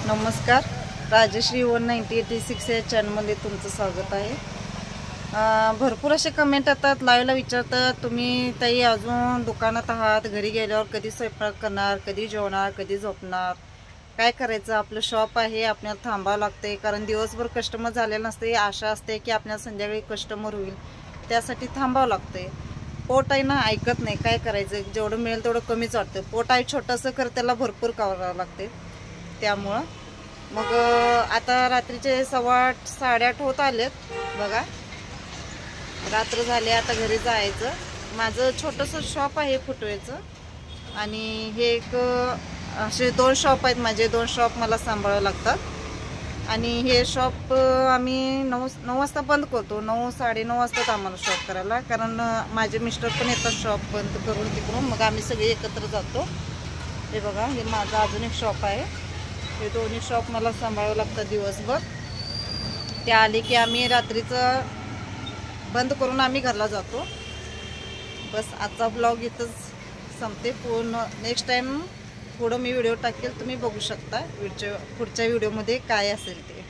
नमस्कार, राजश्री 1986 या चॅनलमध्ये तुमचं स्वागत आहे। भरपूर असे कमेंट येतात, लाईव्हला विचारतात तुम्ही ताई अजून दुकानात आहात, घरी गेल्यावर कधी स्वयंपाक करणार, कधी जेवणार, कधी झोपणार, काय करायचं। आपलं शॉप आहे, आपल्याला थांबावं लागते कारण दिवसभर कस्टमर झालेलं नसते। आशा असते की आपल्याला संध्याकाळी कस्टमर होईल, त्यासाठी थांबावं लागते। पोट आहे ना, ऐकत नाही, काय करायचं। जेवढं मिळेल तेवढं कमीच वाटतं। पोट आहे छोटंसं कर, त्याला भरपूर करावं लागते। त्यामुळं मग आता रात्रीचे 8:15 8:30 होत आलेत बघा, रात्र झाले, आता घरी जायचं। माझं छोटंसं शॉप आहे फुटवेचं, आणि हे एक असे 2 शॉप आहेत माझे। 2 शॉप मला सांभाळावं लागतात। आणि हे शॉप आम्ही 9 वाजता बंद करतो। 9 9:30 वाजतात आम्हाला शॉप करायला, कारण माझे मिस्टर पण येतात शॉप बंद करून तिकडून, मग आम्ही सगळे एकत्र जातो। हे बघा, हे माझं अजून एक शॉप आहे। हे दोन्ही शॉप मला सांभाळावं लागतं दिवसभर। ते आले की आम्ही रात्रीचं बंद करून आम्ही घरला जातो। बस आजचा ब्लॉग इथंच संपते। पूर्ण नेक्स्ट टाइम पुढं मी व्हिडिओ टाकेल, तुम्ही बघू शकता पुढच्या व्हिडिओमध्ये काय असेल ते।